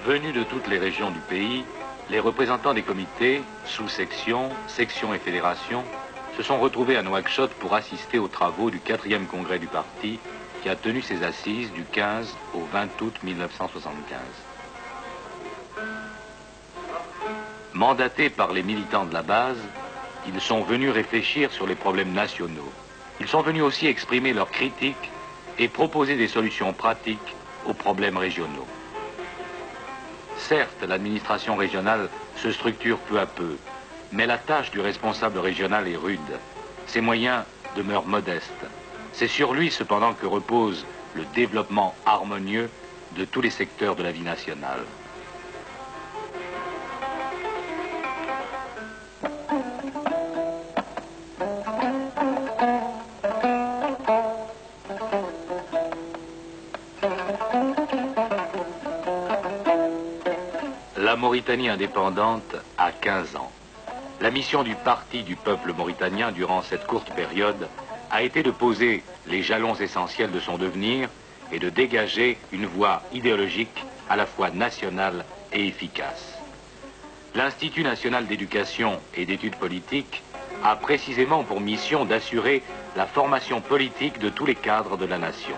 Venus de toutes les régions du pays, les représentants des comités, sous-sections, sections et fédérations se sont retrouvés à Nouakchott pour assister aux travaux du 4e congrès du parti qui a tenu ses assises du 15 au 20 août 1975. Mandatés par les militants de la base, ils sont venus réfléchir sur les problèmes nationaux. Ils sont venus aussi exprimer leurs critiques et proposer des solutions pratiques aux problèmes régionaux. Certes, l'administration régionale se structure peu à peu, mais la tâche du responsable régional est rude. Ses moyens demeurent modestes. C'est sur lui cependant que repose le développement harmonieux de tous les secteurs de la vie nationale. La Mauritanie indépendante a 15 ans. La mission du Parti du peuple mauritanien durant cette courte période a été de poser les jalons essentiels de son devenir et de dégager une voie idéologique à la fois nationale et efficace. L'Institut national d'éducation et d'études politiques a précisément pour mission d'assurer la formation politique de tous les cadres de la nation.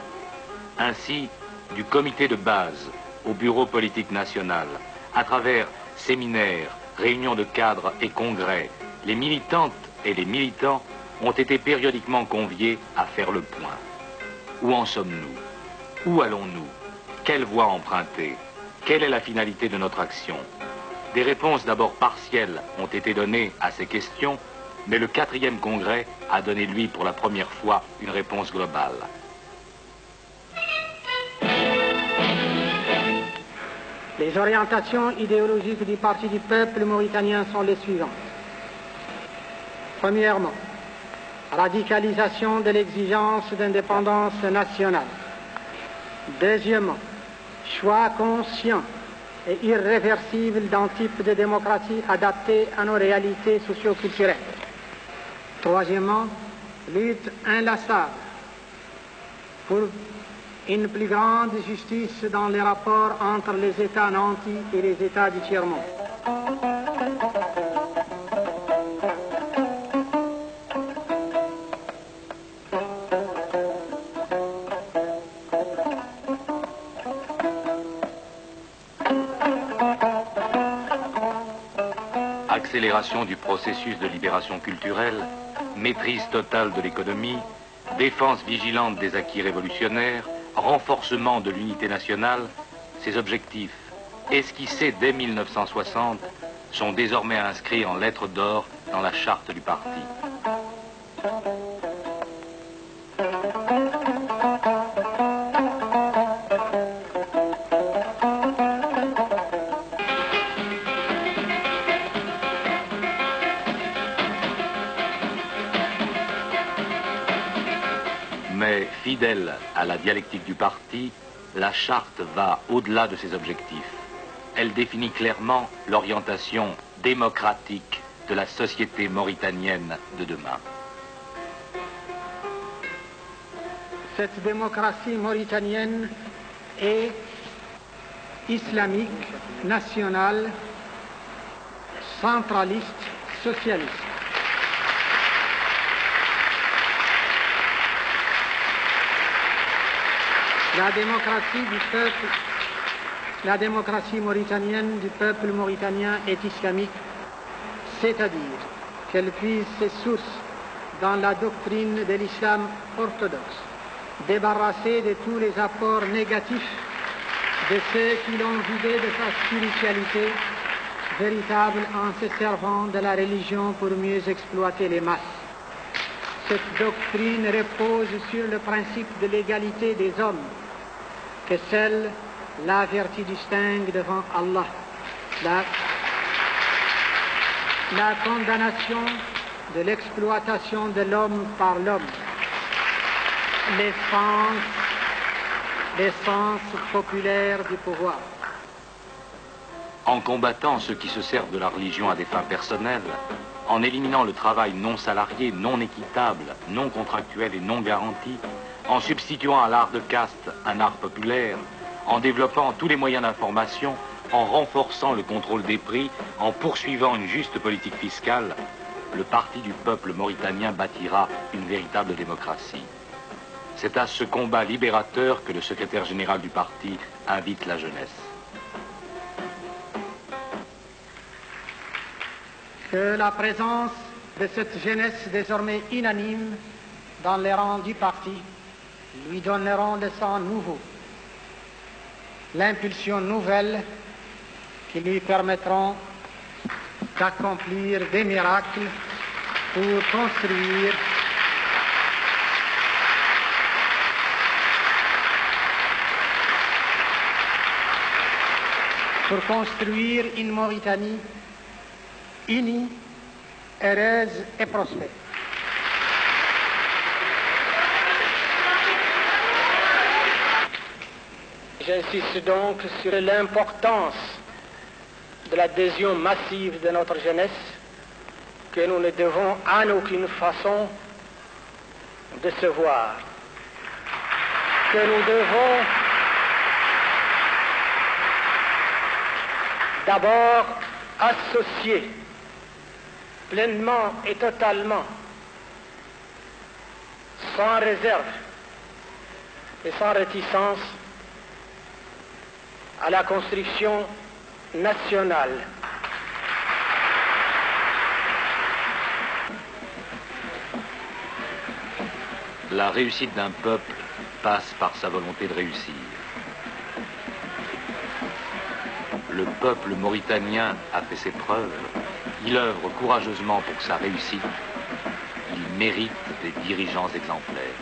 Ainsi, du comité de base au bureau politique national, à travers séminaires, réunions de cadres et congrès, les militantes et les militants ont été périodiquement conviés à faire le point. Où en sommes-nous? Où allons-nous? Quelle voie emprunter? Quelle est la finalité de notre action? Des réponses d'abord partielles ont été données à ces questions, mais le 4e congrès a donné, lui, pour la première fois, une réponse globale. Les orientations idéologiques du Parti du peuple mauritanien sont les suivantes. Premièrement, radicalisation de l'exigence d'indépendance nationale. Deuxièmement, choix conscient et irréversible d'un type de démocratie adapté à nos réalités socio-culturelles. Troisièmement, lutte inlassable pour une plus grande justice dans les rapports entre les États nantis et les États du tiers-monde. Accélération du processus de libération culturelle, maîtrise totale de l'économie, défense vigilante des acquis révolutionnaires, renforcement de l'unité nationale, ces objectifs, esquissés dès 1960, sont désormais inscrits en lettres d'or dans la charte du parti. Mais fidèle à la dialectique du parti, la charte va au-delà de ces objectifs. Elle définit clairement l'orientation démocratique de la société mauritanienne de demain. Cette démocratie mauritanienne est islamique, nationale, centraliste, socialiste. La démocratie mauritanienne du peuple mauritanien est islamique, c'est-à-dire qu'elle puise ses sources dans la doctrine de l'islam orthodoxe, débarrassée de tous les apports négatifs de ceux qui l'ont vidé de sa spiritualité véritable en se servant de la religion pour mieux exploiter les masses. Cette doctrine repose sur le principe de l'égalité des hommes, que seule la vertu distingue devant Allah. La condamnation de l'exploitation de l'homme par l'homme. L'essence populaire du pouvoir. En combattant ceux qui se servent de la religion à des fins personnelles, en éliminant le travail non salarié, non équitable, non contractuel et non garanti, en substituant à l'art de caste un art populaire, en développant tous les moyens d'information en renforçant le contrôle des prix, en poursuivant une juste politique fiscale, le parti du peuple mauritanien bâtira une véritable démocratie. C'est à ce combat libérateur que le secrétaire général du parti invite la jeunesse. Que la présence de cette jeunesse désormais unanime dans les rangs du parti lui donneront le sang nouveau, l'impulsion nouvelle qui lui permettront d'accomplir des miracles pour construire une Mauritanie unie, heureuse et prospère. J'insiste donc sur l'importance de l'adhésion massive de notre jeunesse que nous ne devons en aucune façon décevoir, que nous devons d'abord associer pleinement et totalement, sans réserve et sans réticence, à la construction nationale. La réussite d'un peuple passe par sa volonté de réussir. Le peuple mauritanien a fait ses preuves. Il œuvre courageusement pour sa réussite. Il mérite des dirigeants exemplaires.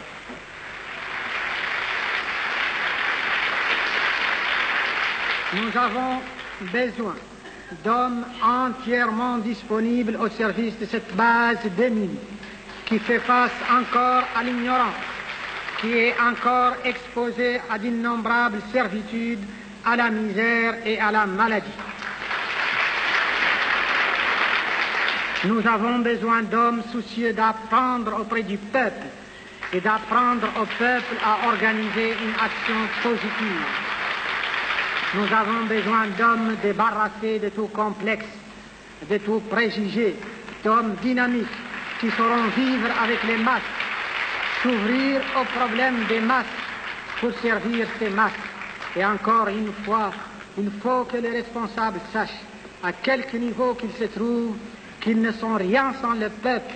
Nous avons besoin d'hommes entièrement disponibles au service de cette base démunie qui fait face encore à l'ignorance, qui est encore exposée à d'innombrables servitudes, à la misère et à la maladie. Nous avons besoin d'hommes soucieux d'apprendre auprès du peuple et d'apprendre au peuple à organiser une action positive. Nous avons besoin d'hommes débarrassés de tout complexe, de tout préjugé, d'hommes dynamiques qui sauront vivre avec les masses, s'ouvrir aux problèmes des masses pour servir ces masses. Et encore une fois, il faut que les responsables sachent, à quelque niveau qu'ils se trouvent, qu'ils ne sont rien sans le peuple,